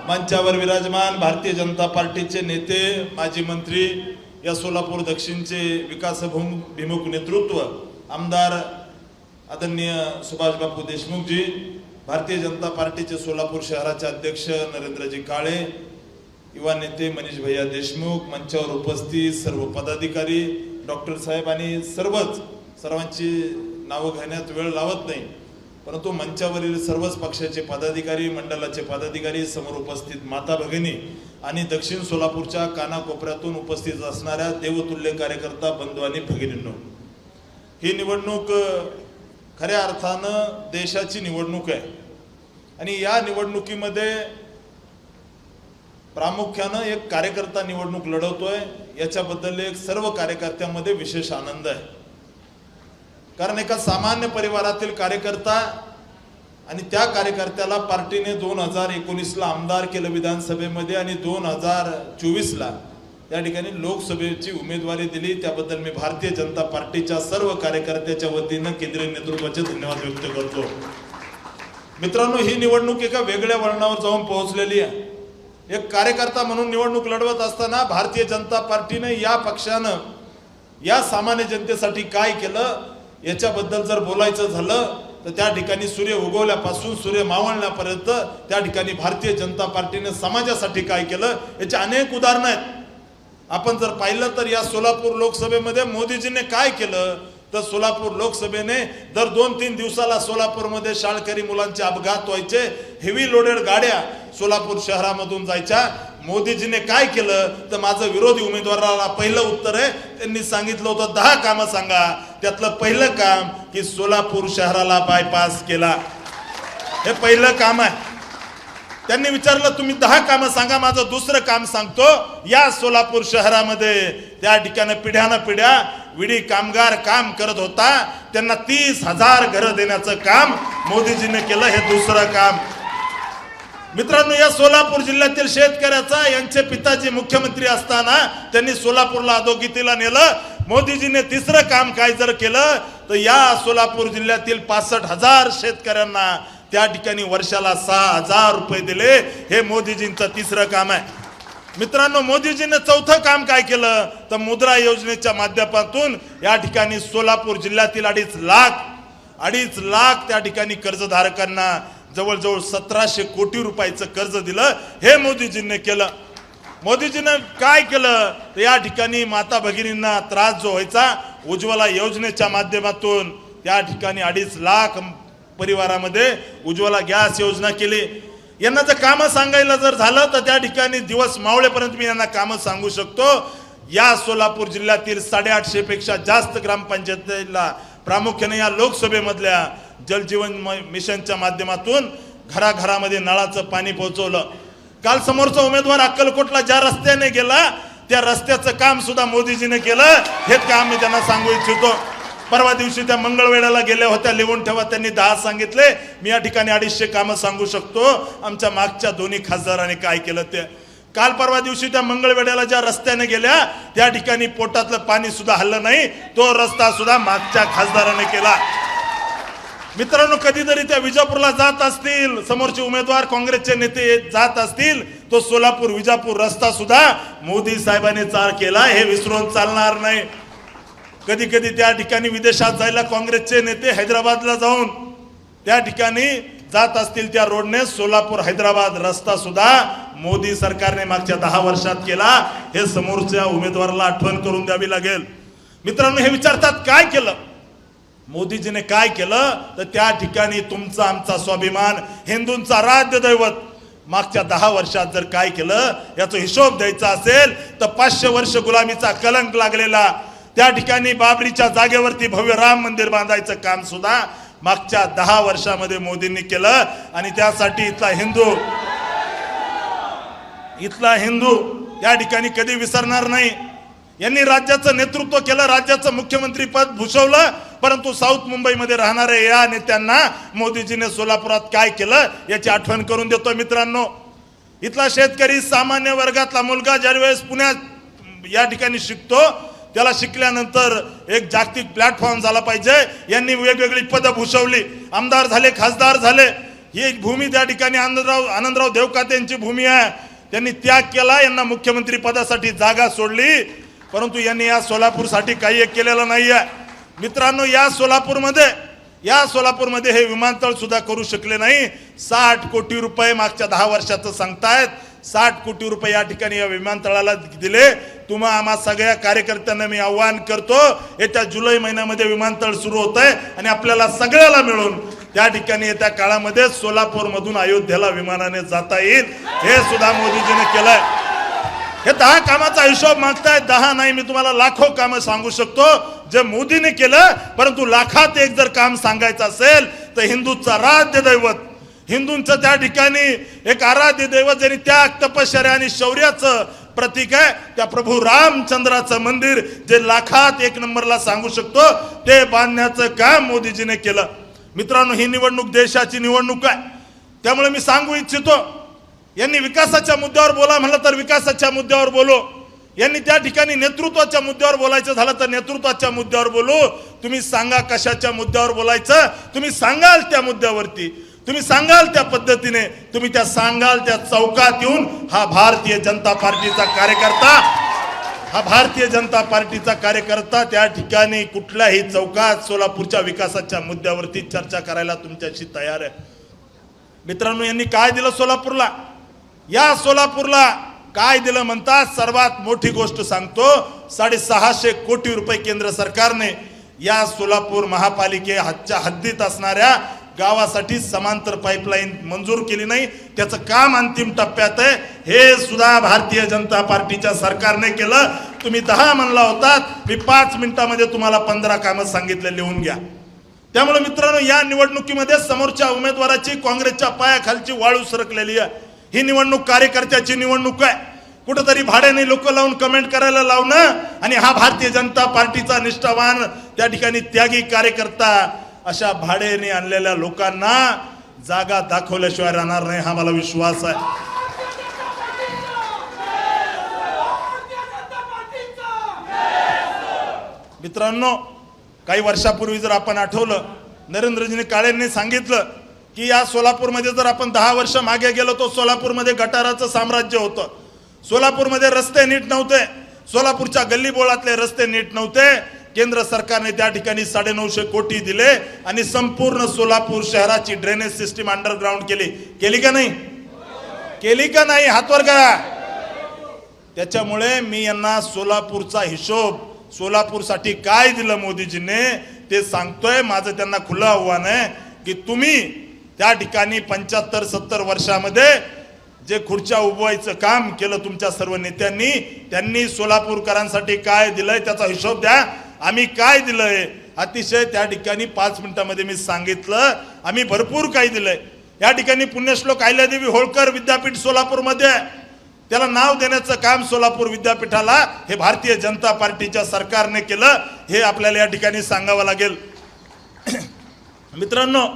मंचावर विराजमान भारतीय जनता पार्टीचे नेते, माजी मंत्री, या सोलापूर दक्षिणचे विकासभिमुख नेतृत्व, आमदार आदरणीय सुभाष बापू देशमुख जी, भारतीय जनता पार्टीचे सोलापूर शहराचे अध्यक्ष नरेंद्रजी काळे, युवा नेते मनीष भैया देशमुख, मंचावर उपस्थित सर्व पदाधिकारी, डॉक्टर साहेब आणि सर्वांची नावं घेण्यात वेळ लावत नाही, परंतु मंचावरील सर्वच पक्षाचे पदाधिकारी, मंडळाचे पदाधिकारी, समोर उपस्थित माता भगिनी आणि दक्षिण सोलापूरच्या कानाकोपऱ्यातून उपस्थित असणाऱ्या देवतुल्य कार्यकर्ता बंधू आणि भगिनींनो, ही निवडणूक खऱ्या अर्थानं देशाची निवडणूक आहे आणि या निवडणुकीमध्ये प्रामुख्यानं एक कार्यकर्ता निवडणूक लढवतोय, याच्याबद्दल एक सर्व कार्यकर्त्यांमध्ये विशेष आनंद आहे। कारण एका सामान्य परिवारातील कार्यकर्ता आणि त्या कार्यकर्त्याला पार्टीने 2019ला आमदार केलं विधानसभेमध्ये आणि 2024ला या ठिकाणी लोकसभेची उमेदवारी दिली, त्याबद्दल मी भारतीय जनता पार्टीच्या सर्व कार्यकर्त्याच्या वतीनं केंद्रीय नेतृत्वाचे धन्यवाद व्यक्त करतो। मित्रांनो, ही निवडणूक एका वेगळ्या वळणावर जाऊन पोहोचलेली आहे। एक कार्यकर्ता म्हणून निवडणूक लढवत असताना भारतीय जनता पार्टीने या पक्षानं या सामान्य जनतेसाठी काय केलं याच्याबद्दल जर बोलायचं झालं तर त्या ठिकाणी सूर्य उगवल्यापासून सूर्य मावळण्यापर्यंत त्या ठिकाणी भारतीय जनता पार्टीने समाजासाठी काय केलं याची अनेक उदाहरणं आहेत। आपण जर पाहिलं तर या सोलापूर लोकसभेमध्ये मोदीजीने काय केलं तर सोलापूर लोकसभेने दर 2-3 दिवसाला सोलापूरमध्ये शाळकरी मुलांचे अपघात व्हायचे, हेवी लोडेड गाड्या सोलापूर शहरामधून जायच्या। मोदीजीने काय केलं तर माझं विरोधी उमेदवाराला पहिलं उत्तर आहे, त्यांनी सांगितलं होतं 10 कामं सांगा, त्यातलं पहिलं काम की सोलापूर शहराला बायपास केला, हे पहिलं काम आहे। त्यांनी विचारलं तुम्ही 10 कामं सांगा, माझं दुसरं काम सांगतो, या सोलापूर शहरामध्ये त्या ठिकाणी पिढ्या विडी कामगार काम करत होता, त्यांना 30,000 घरं देण्याचं काम मोदीजीने केलं, हे दुसरं काम। मित्रांनो, या सोलापूर जिल्ह्यातील शेतकऱ्याचा यांचे पिताजी मुख्यमंत्री असताना त्यांनी सोलापूरला अधोगतीला नेलं। मोदीजीने तिसरं काम काय जर केलं तर या सोलापूर जिल्ह्यातील 65,000 शेतकऱ्यांना त्या ठिकाणी वर्षाला 6,000 रुपये दिले, हे मोदीजींचं तिसरं काम आहे। मित्रांनो, मोदीजीने चौथं काम काय केलं तर मुद्रा योजनेच्या माध्यमातून या ठिकाणी सोलापूर जिल्ह्यातील 2.5 लाख त्या ठिकाणी कर्जधारकांना जवळजवळ 1700 कोटी रुपयाचं कर्ज दिलं, हे मोदीजींनी केलं। मोदीजीने काय केलं तर या ठिकाणी माता भगिनींना त्रास जो व्हायचा, उज्ज्वला योजनेच्या माध्यमातून त्या ठिकाणी 2.5 लाख परिवारामध्ये उज्ज्वला गॅस योजना केली। यांना जर कामं सांगायला जर झालं तर त्या ठिकाणी दिवस मावळेपर्यंत मी यांना कामं सांगू शकतो। या सोलापूर जिल्ह्यातील 850 पेक्षा जास्त ग्रामपंचायतीला प्रामुख्याने या लोकसभेमधल्या जलजीवन मिशनच्या माध्यमातून घराघरामध्ये नळाचं पाणी पोहोचवलं। काल समोरचा उमेदवार अक्कलकोटला ज्या रस्त्याने गेला त्या रस्त्याचं काम सुद्धा मोदीजीने केलं, हे काम मी त्यांना सांगू इच्छितो। परवा दिवशी त्या मंगळवेढ्याला गेल्या होत्या, लिहून ठेवा, त्यांनी 10 सांगितले, मी या ठिकाणी 250 कामं सांगू शकतो आमच्या मागच्या दोन्ही खासदारांनी काय केलं ते। काल परवा दिवशी त्या मंगळवेढ्याला ज्या रस्त्याने गेल्या त्या ठिकाणी पोटातलं पाणी सुद्धा हल्लं नाही, तो रस्ता सुद्धा मागच्या खासदाराने केला। मित्रांनो, कधीतरी त्या विजापूरला जात असतील, समोरचे उमेदवार काँग्रेसचे नेते जात असतील, तो सोलापूर विजापूर रस्ता सुद्धा मोदी साहेबांनी केला, हे विसरून चालणार नाही। कधी कधी त्या ठिकाणी विदेशात जायला काँग्रेसचे नेते हैदराबादला जाऊन त्या ठिकाणी जात असतील, त्या रोडने सोलापूर हैदराबाद रस्ता सुद्धा मोदी सरकारने मागच्या 10 वर्षात केला, हे समोरच्या उमेदवाराला आठवण करून द्यावी लागेल। मित्रांनो, हे विचारतात काय केलं मोदीजीने, काय केलं तर त्या ठिकाणी तुमचा आमचा स्वाभिमान, हिंदूंचा आराध्य दैवत मागच्या 10 वर्षात जर काय केलं याचा हिशोब द्यायचा असेल तर 500 वर्ष गुलामीचा कलंक लागलेला त्या ठिकाणी बाबरीच्या जागेवरती भव्य राम मंदिर बांधायचं काम सुद्धा मागच्या 10 वर्षामध्ये मोदींनी केलं। आणि त्यासाठी इथला हिंदू या ठिकाणी कधी विसरणार नाही। यांनी राज्याचं नेतृत्व केलं, राज्याचं मुख्यमंत्री पद भूषवलं, परंतु साऊथ मुंबईमध्ये राहणाऱ्या या नेत्यांना मोदीजीने सोलापुरात काय केलं याची आठवण करून देतो। मित्रांनो, इथला शेतकरी सामान्य वर्गातला मुलगा ज्यावेळेस पुण्यात या ठिकाणी शिकतो त्याला शिकल्यानंतर एक जागतिक प्लॅटफॉर्म झाला पाहिजे, यांनी वेगवेगळी पदं भूषवली, आमदार झाले, खासदार झाले, ही भूमी त्या ठिकाणी आनंदराव देवकाते यांची भूमी आहे. त्यांनी त्याग केला, यांना मुख्यमंत्री पदासाठी जागा सोडली, परंतु यांनी या सोलापूरसाठी काही एक केलेलं नाही आहे. मित्रांनो, या सोलापूरमध्ये हे विमानतळ सुद्धा करू शकले नाही. 60 कोटी रुपये मागच्या 10 वर्षाचं सांगतायत. 60 कोटी रुपये या ठिकाणी या विमानतळाला दिले. तुम्हा आम्हा सगळ्या कार्यकर्त्यांना मी आवाहन करतो, येत्या जुलै महिन्यामध्ये विमानतळ सुरू होत आहे आणि आपल्याला सगळ्याला मिळून त्या ठिकाणी येत्या काळामध्ये सोलापूर मधून अयोध्येला विमानाने जाता येईल. हे सुद्धा मोदीजीने केलंय. हे 10 कामाचा हिशोब मागतायत. 10 नाही, मी तुम्हाला लाखो कामं सांगू शकतो जे मोदीने केलं. परंतु लाखात एक जर काम सांगायचं असेल तर हिंदूचं आराध्य दैवत, हिंदूंचं त्या ठिकाणी एक आराध्य दैवत ज्यांनी त्याग, तपश्चर्या आणि शौर्याचं प्रतीक आहे, त्या प्रभू रामचंद्राचं मंदिर जे लाखात एक नंबरला सांगू शकतो, ते बांधण्याचं काम मोदीजीने केलं. मित्रांनो, ही निवडणूक देशाची निवडणूक आहे. त्यामुळे मी सांगू इच्छितो, यांनी विकासाच्या मुद्द्यावर बोला म्हणलं तर विकासाच्या मुद्द्यावर बोलू. यांनी त्या ठिकाणी नेतृत्वाच्या मुद्द्यावर बोलायचं झालं तर नेतृत्वाच्या मुद्द्यावर बोलू. तुम्ही सांगा कशाच्या मुद्द्यावर बोलायचं, तुम्ही सांगाल त्या मुद्द्यावरती, तुम्ही सांगाल त्या पद्धतीने, तुम्ही त्या सांगाल त्या चौकात येऊन हा भारतीय जनता पार्टीचा कार्यकर्ता त्या ठिकाणी कुठल्याही चौकात सोलापूरच्या विकासाच्या मुद्द्यावरती चर्चा करायला तुमच्याशी तयार आहे. मित्रांनो, यांनी काय दिलं सोलापूरला? या सोलापूरला काय दिलं म्हणतात? सर्वात मोठी गोष्ट सांगतो, 650 कोटी रुपये केंद्र सरकारने या सोलापूर महापालिकेच्या हद्दीत असणाऱ्या गावासाठी समांतर पाईपलाईन मंजूर केली नाही. त्याचं काम अंतिम टप्प्यात आहे. हे सुद्धा भारतीय जनता पार्टीच्या सरकारने केलं. तुम्ही 10 म्हणला होतात, मी 5 मिनिटांमध्ये तुम्हाला 15 कामं सांगितले, लिहून घ्या. त्यामुळे मित्रांनो, या निवडणुकीमध्ये समोरच्या उमेदवाराची काँग्रेसच्या पायाखालची वाळू सरकलेली आहे. ही निवडणूक कार्यकर्त्याची निवडणूक आहे. कुठेतरी भाड्याने लोक लावून कमेंट करायला लावणं आणि हा भारतीय जनता पार्टीचा निष्ठावान त्या ठिकाणी त्यागी कार्यकर्ता, अशा भाड्याने आणलेल्या लोकांना जागा दाखवल्याशिवाय राहणार नाही, हा मला विश्वास आहे. मित्रांनो, काही वर्षापूर्वी जर आपण आठवलं, नरेंद्रजी काळेंनी सांगितलं की या सोलापूरमध्ये जर आपण 10 वर्ष मागे गेलो तो सोलापूरमध्ये गटाराचं साम्राज्य होतं. सोलापूरमध्ये रस्ते नीट नव्हते, सोलापूरच्या गल्लीबोळातले रस्ते नीट नव्हते. केंद्र सरकारने त्या ठिकाणी 950 कोटी दिले आणि संपूर्ण सोलापूर शहराची ड्रेनेज सिस्टीम अंडरग्राउंड केली का नाही? केली का नाही? हातवर करा. त्याच्यामुळे मी यांना सोलापूरचा हिशोब, सोलापूरसाठी काय दिलं मोदीजीने ते सांगतोय. माझं त्यांना खुलं आव्हान आहे की तुम्ही त्या ठिकाणी 75-70 वर्षामध्ये जे खुर्च्या उभवायचं काम केलं तुमच्या सर्व नेत्यांनी, त्यांनी सोलापूरकरांसाठी काय दिलंय त्याचा हिशोब द्या. आम्ही काय दिलंय अतिशय त्या ठिकाणी 5 मिनिटांमध्ये मी सांगितलं. आम्ही भरपूर काही दिलंय. या ठिकाणी पुण्यश्लोक अहिल्यादेवी होळकर विद्यापीठ सोलापूरमध्ये, त्याला नाव देण्याचं काम सोलापूर विद्यापीठाला हे भारतीय जनता पार्टीच्या सरकारने केलं. हे आपल्याला या ठिकाणी सांगावं लागेल. मित्रांनो,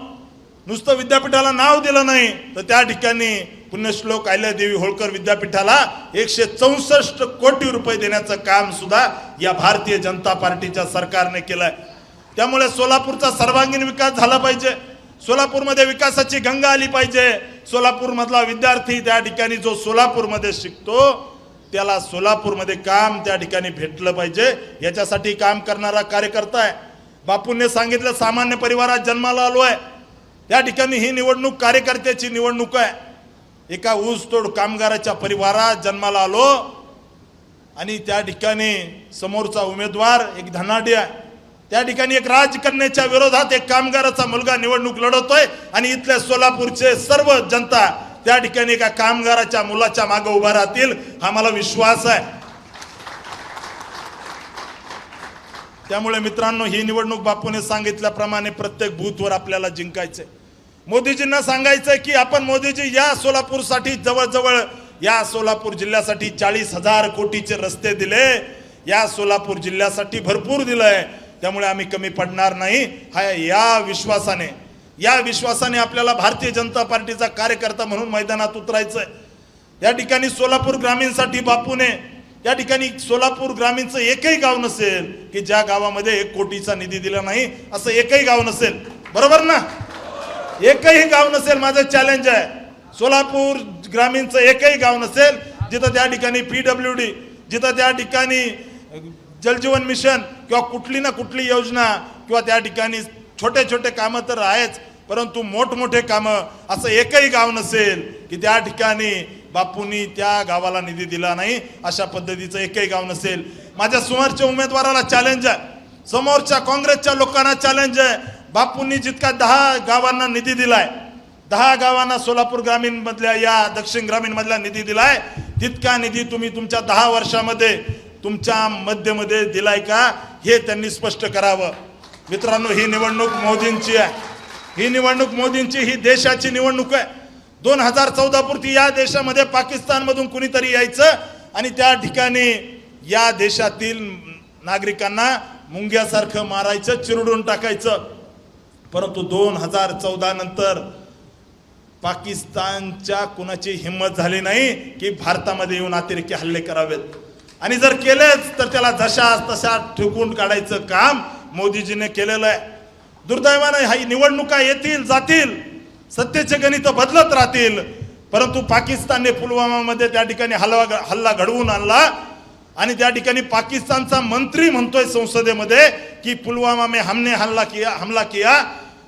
नुसतं विद्यापीठाला नाव दिलं नाही तर त्या ठिकाणी पुण्यश्लोक अहिल्यादेवी होळकर विद्यापीठाला 164 कोटी रुपये देण्याचं काम सुद्धा या भारतीय जनता पार्टीच्या सरकारने केलंय. त्यामुळे सोलापूरचा सर्वांगीण विकास झाला पाहिजे. सोलापूरमध्ये विकासाची गंगा आली पाहिजे. सोलापूर मधला विद्यार्थी त्या ठिकाणी जो सोलापूरमध्ये शिकतो त्याला सोलापूरमध्ये काम त्या ठिकाणी भेटलं पाहिजे. याच्यासाठी काम करणारा कार्यकर्ता आहे. बापूंनी सांगितलं, सामान्य परिवारात जन्माला आलो आहे. त्या ठिकाणी ही निवडणूक कार्यकर्त्याची निवडणूक आहे. एका ऊसतोड कामगाराच्या परिवारात जन्माला आलो आणि त्या ठिकाणी समोरचा उमेदवार एक धनाढ्य आहे. त्या ठिकाणी एक राजकन्याच्या विरोधात एक कामगाराचा मुलगा निवडणूक लढवतोय आणि इथल्या सोलापूरचे सर्व जनता त्या ठिकाणी एका कामगाराच्या मुलाच्या मागे उभा राहतील, हा मला विश्वास आहे. त्यामुळे मित्रांनो, ही निवडणूक बापूने सांगितल्याप्रमाणे प्रत्येक बूथवर आपल्याला जिंकायचंय. मोदीजींना सांगायचंय की आपण मोदीजी या सोलापूरसाठी जवळजवळ या सोलापूर जिल्ह्यासाठी 40,000 कोटीचे रस्ते दिले. या सोलापूर जिल्ह्यासाठी भरपूर दिलंय. त्यामुळे आम्ही कमी पडणार नाही. या विश्वासाने आपल्याला भारतीय जनता पार्टीचा कार्यकर्ता म्हणून मैदानात उतरायचंय. या ठिकाणी सोलापूर ग्रामीणसाठी बापूने या ठिकाणी सोलापूर ग्रामीणचं एकही गाव नसेल की ज्या गावामध्ये 1 कोटीचा निधी दिला नाही, असं एकही गाव नसेल. बरोबर ना? एकही गाव नसेल, माझं चॅलेंज आहे, सोलापूर ग्रामीणचं एकही गाव नसेल जिथं त्या ठिकाणी PWD, जिथं त्या ठिकाणी जलजीवन मिशन किंवा कुठली ना कुठली योजना किंवा त्या ठिकाणी छोटे छोटे कामं तर आहेच, परंतु मोठमोठे कामं असं एकही गाव नसेल की त्या ठिकाणी बापूंनी त्या गावाला निधी दिला नाही, अशा पद्धतीचं एकही गाव नसेल. माझ्या समोरच्या उमेदवाराला चॅलेंज आहे, समोरच्या काँग्रेसच्या लोकांना चॅलेंज आहे, बापूंनी जितका 10 गावांना निधी दिलाय, 10 गावांना सोलापूर ग्रामीण मधल्या या दक्षिण ग्रामीण मधला निधी दिलाय, तितका निधी तुम्ही तुमच्या 10 वर्षामध्ये तुमच्या मध्यमध्ये दिलाय का, हे त्यांनी स्पष्ट करावं. मित्रांनो, ही निवडणूक मोदींची आहे, ही निवडणूक मोदींची, ही देशाची निवडणूक आहे. 2014 पुरती या देशामध्ये पाकिस्तानमधून कुणीतरी यायचं आणि त्या ठिकाणी या देशातील नागरिकांना मुंग्यासारखं मारायचं, चिरडून टाकायचं. परंतु 2014 नंतर पाकिस्तानच्या कुणाची हिंमत झाली नाही की भारतामध्ये येऊन अतिरेकी हल्ले करावेत, आणि जर केलेच तर त्याला जशास तशा ठोकून काढायचं काम मोदीजीने केलेलं आहे. दुर्दैवाने ही निवडणुका येतील जातील, सत्तेचे गणित बदलत राहतील, परंतु पाकिस्तानने पुलवामामध्ये त्या ठिकाणी हल्ला घडवून आणला आणि त्या ठिकाणी पाकिस्तानचा मंत्री म्हणतोय संसदेमध्ये की पुलवामा में हमने हमला किया,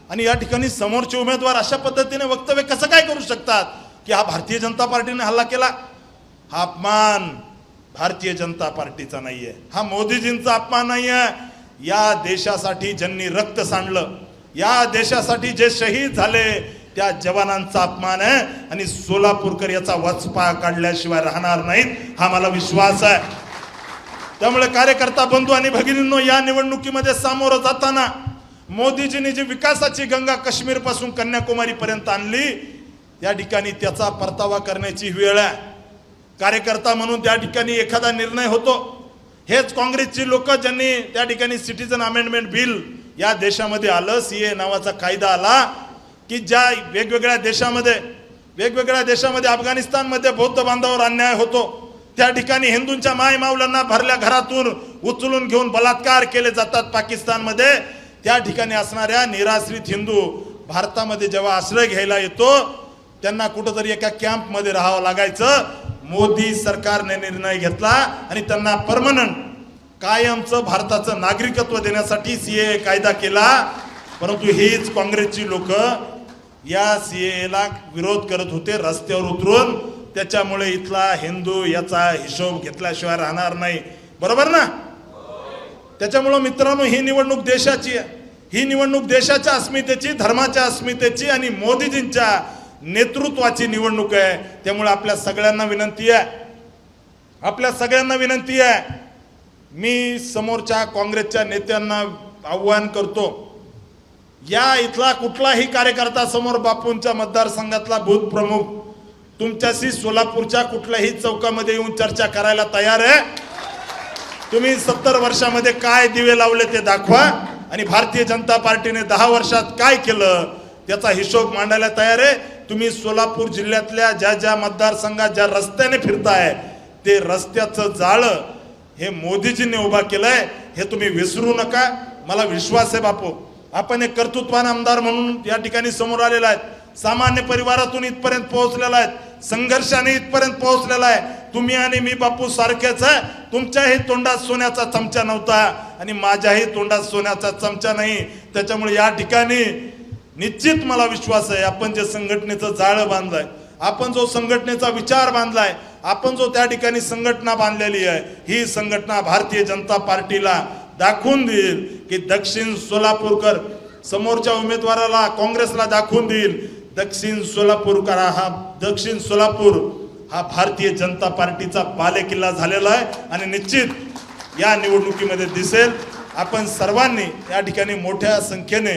आणि या ठिकाणी समोरचे उमेदवार अशा पद्धतीने वक्तव्य कसं काय करू शकतात की हा भारतीय जनता पार्टीने हल्ला केला. हा अपमान भारतीय जनता पार्टीचा नाहीये, हा मोदीजींचा अपमान नाहीये. या देशासाठी ज्यांनी रक्त सांडलं, या देशासाठी जे शहीद झाले त्या जवानांचा अपमान आहे, आणि सोलापूरकर याचा वचपा काढल्याशिवाय राहणार नाहीत, हा मला विश्वास आहे. त्यामुळे कार्यकर्ता बंधू आणि भगिनींनो, या निवडणुकीमध्ये सामोरं जाताना मोदीजींनी जी विकासाची गंगा काश्मीर पासून कन्याकुमारी पर्यंत आणली, त्या ठिकाणी त्याचा परतावा करण्याची वेळ आहे. कार्यकर्ता म्हणून त्या ठिकाणी एखादा निर्णय होतो. हेच काँग्रेसची लोक ज्यांनी त्या ठिकाणी सिटीजन अमेंडमेंट बिल या देशामध्ये आलं, CA नावाचा कायदा आला की ज्या वेगवेगळ्या देशामध्ये अफगाणिस्तानमध्ये बौद्ध बांधवावर अन्याय होतो, त्या ठिकाणी हिंदूंच्या माय माऊलांना भरल्या घरातून उचलून घेऊन बलात्कार केले जातात पाकिस्तानमध्ये, त्या ठिकाणी असणाऱ्या निराश्रित हिंदू भारतामध्ये जेव्हा आश्रय घ्यायला येतो त्यांना कुठंतरी एका कॅम्पमध्ये राहावं लागायचं. मोदी सरकारने निर्णय घेतला आणि त्यांना परमनंट कायमचं भारताचं नागरिकत्व देण्यासाठी CAA कायदा केला. परंतु हीच काँग्रेसची लोक या CAA विरोध करत होते रस्त्यावर उतरून. त्याच्यामुळे इथला हिंदू याचा हिशोब घेतल्याशिवाय राहणार नाही, बरोबर ना. त्याच्यामुळे मित्रांनो, ही निवडणूक देशाची आहे, ही निवडणूक देशाच्या अस्मितेची, धर्माच्या अस्मितेची आणि मोदीजींच्या नेतृत्वाची निवडणूक आहे. त्यामुळे आपल्या सगळ्यांना विनंती आहे, मी समोरच्या काँग्रेसच्या नेत्यांना आव्हान करतो, या इथला कुठलाही कार्यकर्ता समोर बापूंच्या मतदारसंघातला बूथ प्रमुख तुमच्याशी सोलापूरच्या कुठल्याही चौकामध्ये येऊन चर्चा करायला तयार आहे. तुम्ही 70 वर्षामध्ये काय दिवे लावले ते दाखवा, आणि भारतीय जनता पार्टीने 10 वर्षात काय केलं त्याचा हिशोब मांडायला तयार आहे. तुम्ही सोलापूर जिल्ह्यातल्या ज्या मतदारसंघात ज्या रस्त्याने फिरताय ते रस्त्याचं जाळं हे मोदीजींनी उभा केलंय, हे तुम्ही विसरू नका. मला विश्वास आहे बापू, आपण एक कर्तृत्वान आमदार म्हणून या ठिकाणी समोर आलेला आहे, सामान्य परिवारातून इथपर्यंत पोहोचलेला आहे, संघर्षाने इथपर्यंत पोहोचलेला आहे. तुम्ही आणि मी बापू सारखेच आहे. तुमच्याही तोंडात सोन्याचा चमचा नव्हता आणि माझ्याही तोंडात सोन्याचा चमचा नाही. त्याच्यामुळे या ठिकाणी निश्चित मला विश्वास आहे, आपण जे संघटनेचं जाळं बांधलंय, आपण जो संघटनेचा विचार बांधलाय, आपण जो त्या ठिकाणी संघटना बांधलेली आहे, ही संघटना भारतीय जनता पार्टीला दाखवून देईल की दक्षिण सोलापूरकर समोरच्या उमेदवाराला काँग्रेसला दाखवून देईल दक्षिण सोलापूर हा भारतीय जनता पार्टीचा बालेकिल्ला झालेला आहे. आणि निश्चित या निवडणुकीमध्ये दिसेल, आपण सर्वांनी या ठिकाणी मोठ्या संख्येने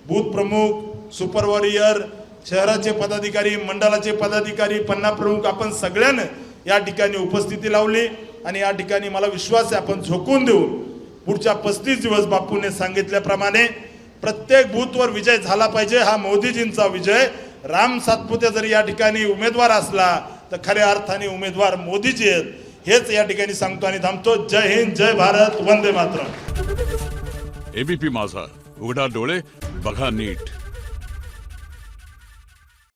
बूथ प्रमुख, सुपरवॉरियर, शहराचे पदाधिकारी, मंडळाचे पदाधिकारी, पन्ना प्रमुख, आपण सगळ्यांनी या ठिकाणी उपस्थिती लावली. आणि या ठिकाणी मला विश्वास आहे आपण झोकून देऊ पुढच्या 35 दिवस बापूने सांगितल्याप्रमाणे प्रत्येक बूथवर विजय झाला पाहिजे. हा मोदीजींचा विजय. राम सातपुते जर या ठिकाणी उमेदवार असला तर खऱ्या अर्थाने उमेदवार मोदीजी आहेत, हेच या ठिकाणी सांगतो आणि थांबतो. जय हिंद, जय भारत, वंदे मातरम. ABP माझा, उघडा डोळे बघा नीट.